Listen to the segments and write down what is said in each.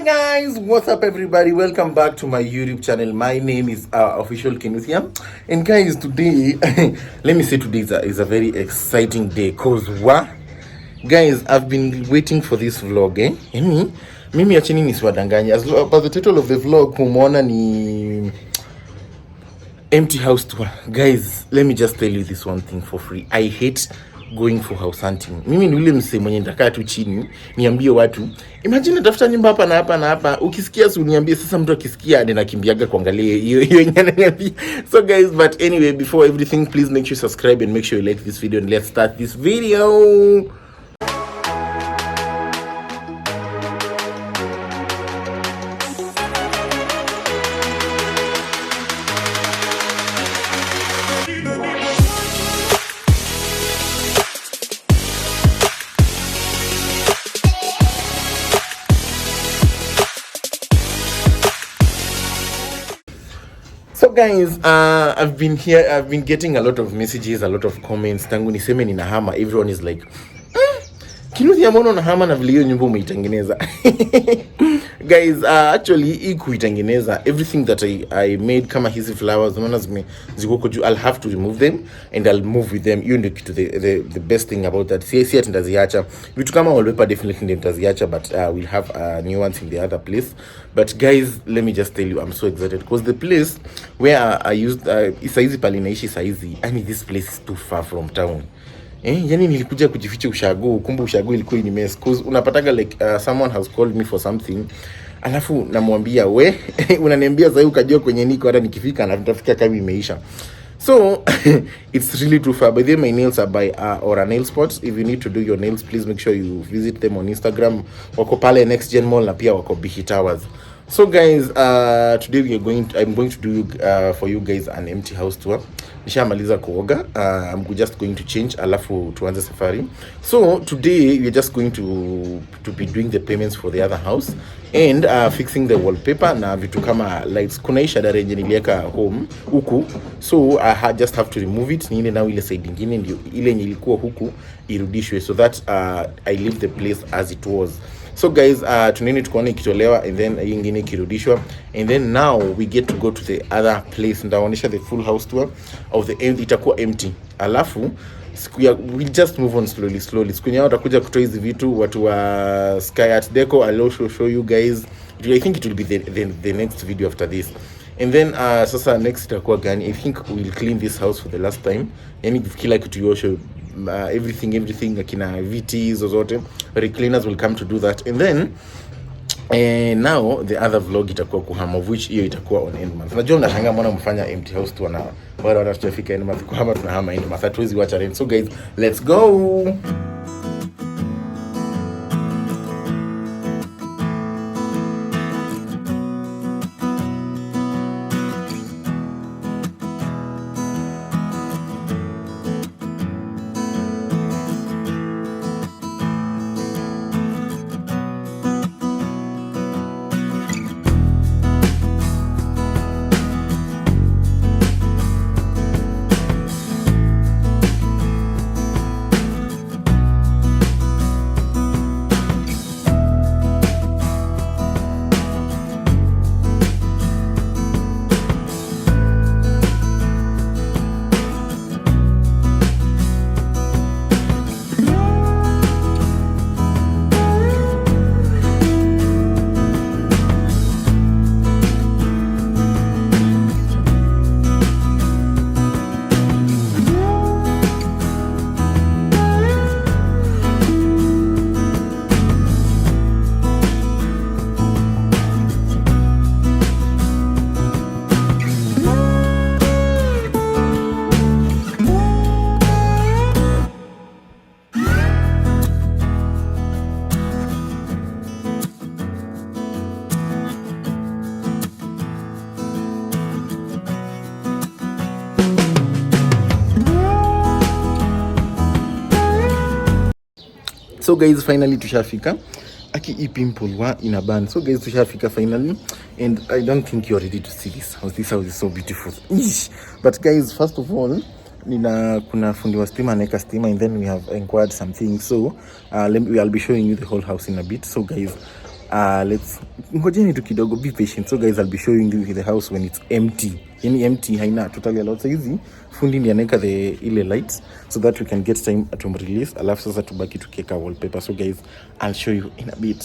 Guys, what's up everybody? Welcome back to my YouTube channel. My name is Official Kinuthia. And guys, today let me say today is a very exciting day cause what? Guys, I've been waiting for this vlog, Mimi achini nisiwadanganya. As per the title of the vlog, kumona ni empty house tour. Guys, let me just tell you this one thing for free. I hate going for house hunting. Mimi ni ule msee mwenye nitakaa tu chini niambie watu, imagine tafuta nyumba hapa na hapa na hapa, ukisikia si uniambie. Sasa mtu akisikia ade nakimbiaga kuangalia hiyo yenyewe ananiambia. So guys, but anyway, before everything, please make sure you subscribe and make sure you like this video, and let's start this video. So guys, I've been getting a lot of messages, a lot of comments. Tangu niseme ninahama, everyone is like, Kinuthia mbona unahama na vile hiyo nyumba umeitengeneza? Guys, actually hii kuitengeneza, everything that I made kama hizi flowers, unaona ziko huko juu, I'll have to remove them and I'll move with them. You know, the best thing about that, si ati ndaziacha vitu kama wallpaper, definitely ndaziacha, but we'll have new ones in the other place. But guys, let me just tell you, I'm so excited because the place where I used saizi pale naishi saizi, I mean this place is too far from town. Yani nilikuja kujificha ushago, kumbe ushago ilikuwa ni mess cause unapataga like someone has called me for something, alafu namwambia we unaniambia sasa ukajua kwenye niko, hata nikifika na tutafika kama imeisha. So it's really too far. By the way, my nails are by Aura Nail Spots. If you need to do your nails, please make sure you visit them on Instagram. Wako pale Next Gen Mall na pia wako Bihi Towers. So guys, today I'm going to do for you guys an empty house tour. Nishamaliza kuoga. I'm just going to change alafu tuanze safari. So today we're just going to be doing the payments for the other house and fixing the wallpaper na vitu kama lights. Kuna hii shada range niliweka home huku, so I just have to remove it, niende na ile side nyingine ndio ile yenye ilikuwa huku irudishwe, so that I leave the place as it was. So guys, tuneni tukaona ikitolewa and then nyingine kirudishwa, and then now we get to go to the other place. Ndaonyesha the full house tour of the end, itakuwa empty. Alafu we just move on slowly. Siku nyingine utakuja kutoa hizi vitu watu wa Sky Art Deco. I'll also show you guys. I think it will be the next video after this. And then sasa next itakuwa gani? I think we'll clean this house for the last time. Yani kila kitu yosho, everything akina VTs zote, cleaners will come to do that. And then now the other vlog itakuwa kuhama, which hiyo itakuwa on end month. Najua mnashangaa mbona mfanya empty house tu na bado hata tutafika end month kuhama, tunahama end month, hatuwezi wacha rent. So guys, let's go. So guys, finally tushafika. Aki pimple wa in a band. So guys, tushafika finally, and I don't think you're ready to see this house. This house is so beautiful. Eesh. But guys, first of all, kuna fundi wa stima anaweka stima, and then we have inquired some things. So I'll be showing you the whole house in a bit. So guys, let's ngojeni tu kidogo, be patient. So guys, I'll be showing you the house when it's empty. Yani empty, haina totally allowed. So hizi fundi ndiye anaweka the ile lights so that we can get time to release. Alafu sasa tubaki tukiweka wallpaper. So guys, I'll show you in a bit.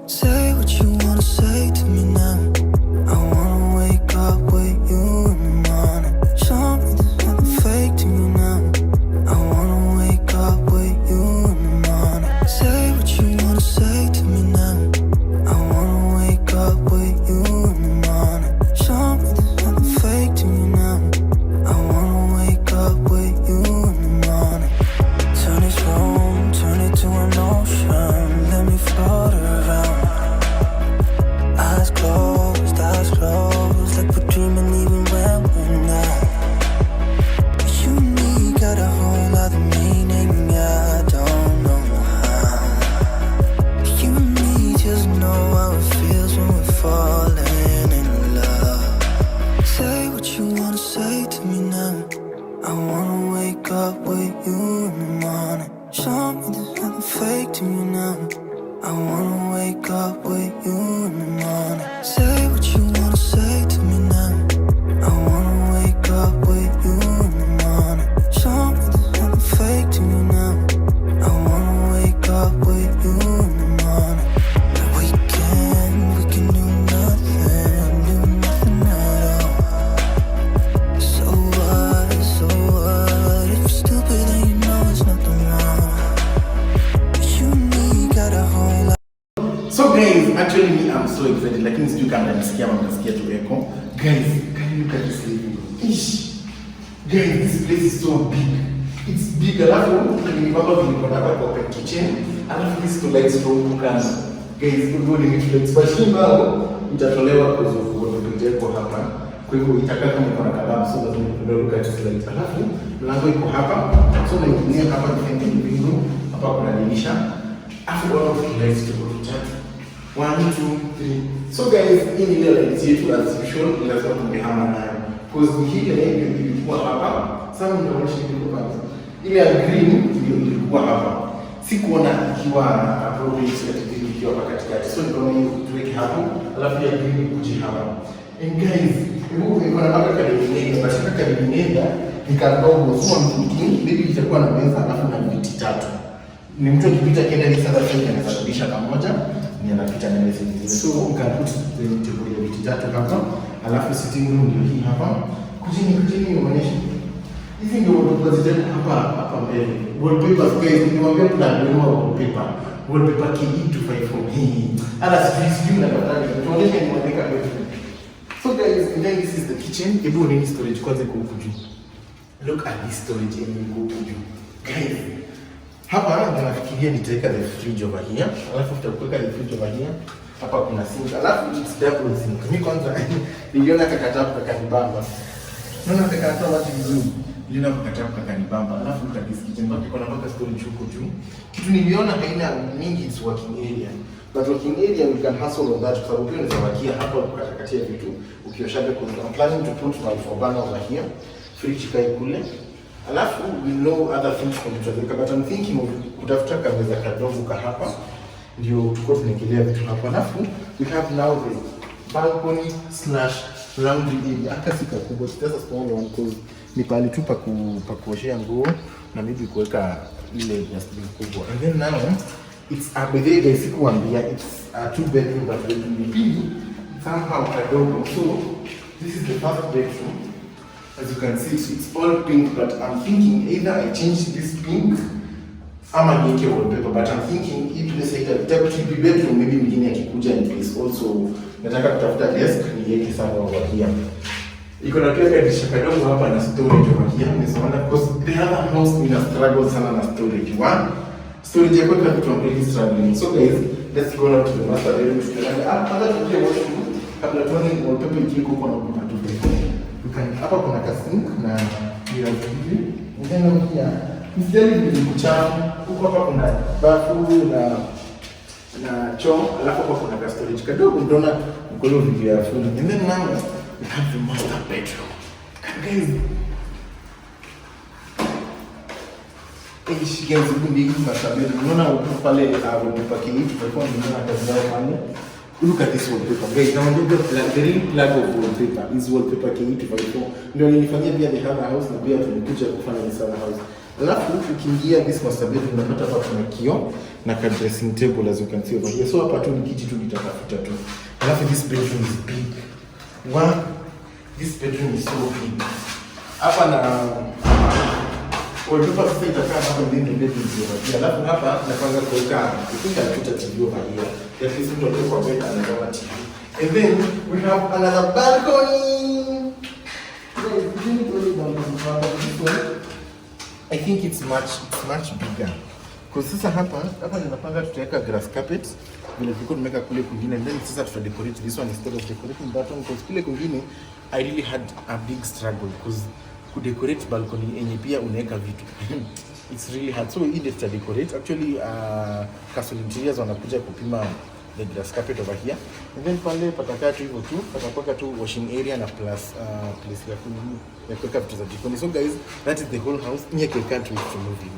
Say what you wanna say to me now. I wanna wake up with you in the morning. Show me there's nothing fake to me now. I wanna wake up with you in the morning. Say what you wanna say to me now. I wanna wake up with you in the morning. Show me there's nothing fake to me now. I wanna wake up with you in the morning. Turn this room, turn it to an ocean. Let me float around. Eyes closed, like we're dreaming even when we're not. You and me got a whole other meaning, I don't know how. You and me just know how it feels when we're falling in love. Say what you wanna say to me now. I wanna wake up with you in the morning. Show me there's nothing fake to me now. I wanna wake up with you in the morning. Say what you wanna say to me now. I wanna wake up with you in the morning. Show me there's nothing fake to me now. I wanna wake up with you in the morning. We can do nothing at all. So what, if you're stupid then you know it's nothing wrong. You and me got a whole lot. So guys, actually me, I'm so excited. Lakini sijui kama nasikia tu echo. Guys, can you look at this living room? Ish. Guys, this place is so big. It's big. Alafu ni baba vilikuwa hapa kwa open kitchen. Alafu this to lights room kukana. Guys, ndio ni lights. But hii nao itatolewa kwa zofu ndio hapa. Kwa hivyo itakaa kama kuna kalamu, so lazima ndio look at this lights. Alafu mlango iko hapa. So na ingine hapa ni living room. Hapa kuna dirisha. Alafu all of the lights to go to 1, 2, 3. So guys, in ile lights yetu as usual lazima tungehama nayo. Because ile ilikuwa hapa. Sasa nitaonyesha ilikuwa hapa. Ile ya green ndio ilikuwa hapa. Sikuona ikiwa appropriate katika ikiwa hapa katikati. So ndio tuweke hapo, alafu ya green kuje hapa. And guys, hebu kuna mpaka kadinenda, basi kadinenda nikadogo sio mtiki, maybe itakuwa na meza alafu na viti 3. Ni mtu akipita kenda ni sasa sasa anasababisha pamoja. Ni anapita na message zingine. So ukaput kwenye table ya viti 3 hapa, alafu sitting room ndio hii hapa. Kujini unaonyesha. Hizi ndio wallpaper hapa mbele. Wallpaper guys, niwaambia tunanunua wallpaper. Wallpaper KE254 hii. Ala sijui na badala tuonyeshe ni mwandika kwetu. So guys, and then this is the kitchen. Hebu ni storage kwanza iko huku juu. Look at this storage iko huku juu. Guys, hapa nafikiria nitaweka the fridge over here. Alafu tutakuweka the fridge over here. Hapa kuna sink. Alafu it's double sink. Mimi kwanza niliona kakatabu kakanibamba. Naona kakatabu watu vizuri. Niliona kakatabu kakanibamba. Alafu this kitchen ndio kuna mpaka storage huko juu. Kitu niliona haina mingi, it's working area. But working area we can hustle on that kwa sababu pia unaweza wakia hapa ukatakatia vitu. Ukioshaje kwa I'm planning to put my for burner over here. Fridge kai kule. Alafu we know other things from Jamaica, but I'm thinking of kutafuta kameza kadogo ka hapa ndio tuko tunaendelea vitu hapa. Alafu we have now the balcony / laundry area. Akasi kubwa, it's just a small one because ni pali tu pa kuoshea nguo na maybe kuweka ile dustbin kubwa. And then now it's a bedroom, guys, kuambia it's a 2 bedroom but will be somehow kadogo. So this is the first bedroom. As you can see, it's all pink, but I'm thinking either I change this pink ama niweke wallpaper, but I'm thinking hii place itakuwa bedroom, maybe mwingine akikuja in place. Also nataka kutafuta desk niweke sana over here. Iko na pia dirisha kadogo hapa na storage over here. Nimeona because the other house ina struggle sana na storage. One, storage yako iko completely struggling. So guys, let's go now to the master bedroom. Hapa tukiwa washroom, kabla tuone wallpaper ikiko kwa na tu. Hapa kuna kasink na mirror hivi. Ndio pia msijali ni kuchafu. Huko hapa kuna bafu na choo, alafu hapa kuna ka storage kadogo, mtaona mkono video ya full. And then now we have the master bedroom. Guys, Guys, hivi master bedroom. Unaona pale wallpaper key tulikuwa tunaona kazi yao pale. Look at this wallpaper. Guys, now the real plug of wallpaper is wallpaper key 254. Ndio nilifanyia pia the Hana house na pia tulikuja kufanya the Sana house. Alafu ukiingia this master bedroom unapata hapa kuna kioo na ka dressing table as you can see over here. So hapa tu ni kiti tu nitatafuta tu. Alafu this bedroom is big. Wow. This bedroom is so big. Hapa na wallpaper sasa itakaa hapa ndani bedroom hiyo. Alafu hapa napanga kuweka ikinga tuta TV over here. At least mtu atakuwa kwa bed anaona TV. And then we have another balcony. I think it's much bigger. Because sasa hapa ninapanga tutaweka grass carpet vile tulikuwa tumeweka kule kwingine, and then sasa tuta decorate this one instead of decorating that one, because kule kwingine I really had a big struggle because ku decorate balcony yenye pia unaweka vitu it's really hard. So hii tuta decorate actually Castle Interiors wanakuja kupima the grass carpet over here, and then pale patakaa tu hivyo tu, patakuwa tu washing area na plus place ya kuweka vitu za jikoni. So guys, that is the whole house. I can't wait to move in.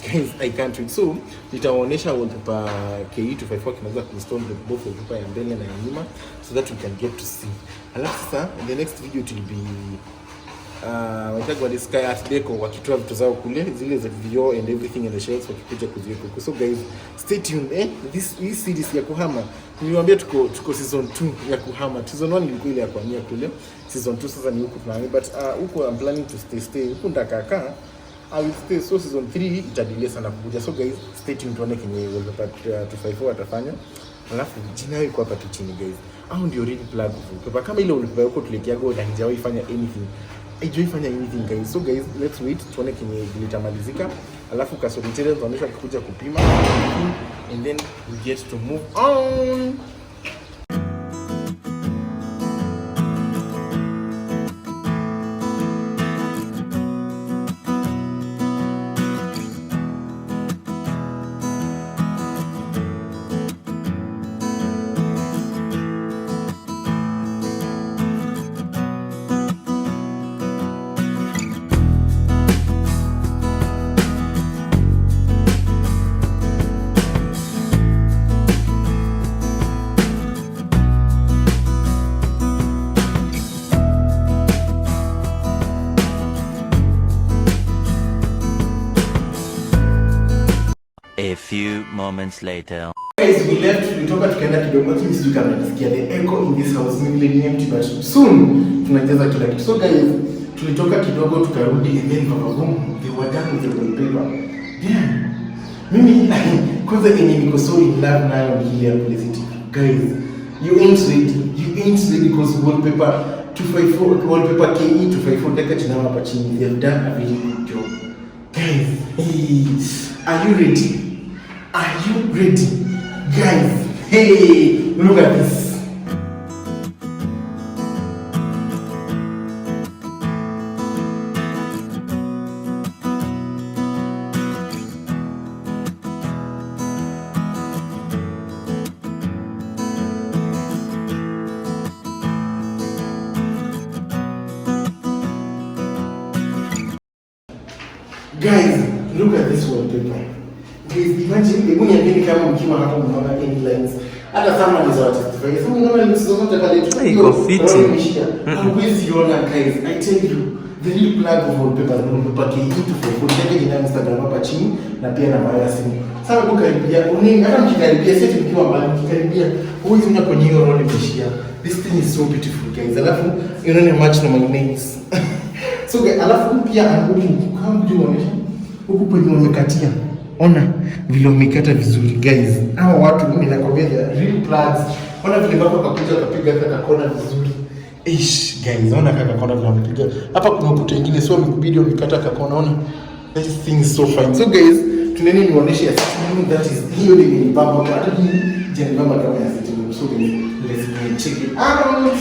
Guys, I can't wait. So nitawaonyesha wallpaper KE254 kinaweza kuinstall both wallpaper ya mbele na ya nyuma so that we can get to see. Alafu sasa the next video it will be watakuwa sky art deco wakitoa vitu zao kule, zile za vioo and everything in the shelves wakikuja kuziweka. So guys, stay tuned. This series ya kuhama niliwaambia tuko season 2 ya kuhama. Season 1 ilikuwa ile ya kuhamia kule. Season 2 sasa ni huku tunahamia, but huko I'm planning to stay huku ndakakaa. I will stay. So season 3 itadelay sana kukuja. So guys, stay tuned tuone kenye wallpaper 254 atafanya. Alafu jina iko hapa tu chini guys. Au ndio real plug wallpaper kama ile wallpaper yako tulikiago na hijawahi fanya anything. Haijafanya anything guys. So guys, let's wait tuone kenye ilitamalizika. Alafu Castle Interiors wanaonyesha kuja kupima and then we get to move on. A few moments later. Guys, we left, tulitoka tukaenda kidogo, lakini sisi kama nisikia the echo in this house ni empty, but soon tunajaza kila kitu. So guys, tulitoka kidogo tukarudi and then boom, they were done with the wallpaper. Damn. Mimi kwanza yenye niko so in love nayo ni ile publicity. Guys, you ain't ready because wallpaper 254 wallpaper KE254 deka jina hapa chini. They have done a very good job. Guys, are you ready? Are you ready? Guys, hey, look at this. Guys, look at this wallpaper. Guys, imagine, hebu niambieni kama mkiwa hapo mnaona any lines. Hata kama ni za artistify. Sasa unaona lines zote pale tu. Iko fiti. Huwezi ona guys. I tell you, the real plug of wallpaper ni wallpaper KE254. Take jina Instagram hapa chini na pia namba ya simu. Sasa ukaribia, hata mkikaribia sisi mkiwa mbali mkikaribia, huwezi una kwenye hiyo roll imeshia. This thing is so beautiful guys. Alafu unaona match na my nails. So guys, alafu pia angumu kama mjuonesha huku kwenye wamekatia. Ona vile wamekata vizuri guys. Hao watu ninakwambia real plugs. Ona vile baba kakuja kapiga hata kona vizuri. Guys, ona kaka kona vile wamepiga. Hapa kuna ukuta mwingine sio mkubidi wamekata kona. Ona that thing is so fine. So guys, tuneni niwaoneshe that is hiyo ni baba hata hii je baba kama ya sitting. So guys, let's check it out.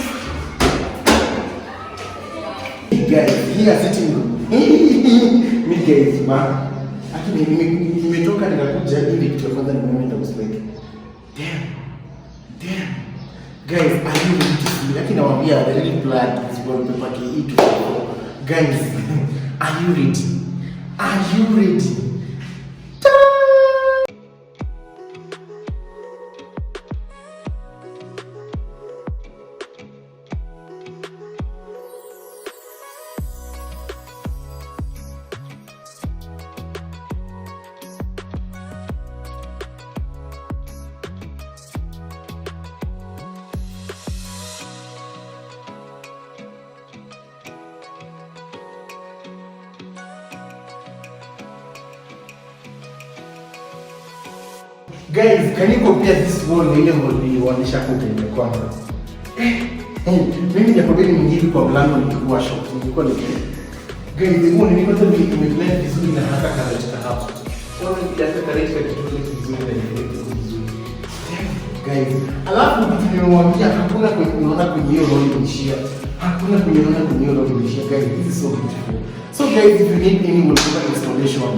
Guys, here sitting room. Me guys, man. Lakini nimetoka nikakuja ile kitu ya kwanza nimeenda kuspike. Damn. Guys, I really need to see. Lakini nawaambia the real plan is wallpaper KE254. Guys, are you ready? Guys, can you compare this wall na ile wall nilionyesha kwa kwenye kwanza? Mimi nakwambia nimeingia kwa mlango nilikuwa shock. Nilikuwa guys, nilikuwa nimepata nimeblend vizuri na hata katika hapa. Kwa hiyo nilianza katika kitu vizuri na nilikuwa vizuri. Guys, alafu kitu nimemwambia hakuna kwenye unaona kwenye hiyo roll imeishia. Hakuna kwenye unaona kwenye hiyo roll imeishia. Guys, this is so beautiful. So guys, if you need any wallpaper installation,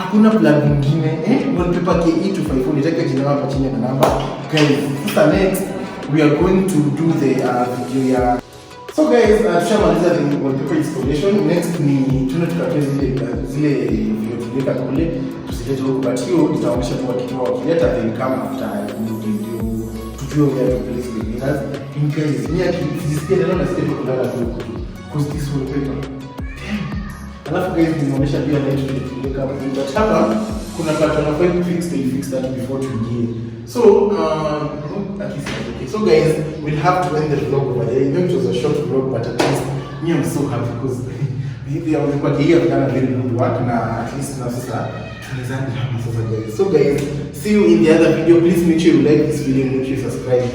hakuna plug mwingine, wallpaper KE254 nitaweka jina hapa chini na namba. Guys, sasa next we are going to do the video ya. So guys, tushamaliza the wallpaper installation. Next ni tunataka zile video tuliweka kule tusilete huko, but hiyo itaonyesha kwa kitu wakileta then come after video tujue where to place the videos. In case ni akisikia na step kulala huko because this wallpaper. Alafu guys, nimeonyesha pia net tuliweka video hapa. Kuna pattern of fix that before tuingie. So okay. So guys, we'll have to end the vlog over there. Even it was a short vlog, but at least me I'm so happy because we have done a very good work na at least now sasa tunaweza sasa guys. So guys, see you in the other video. Please make sure you like this video, make sure you subscribe.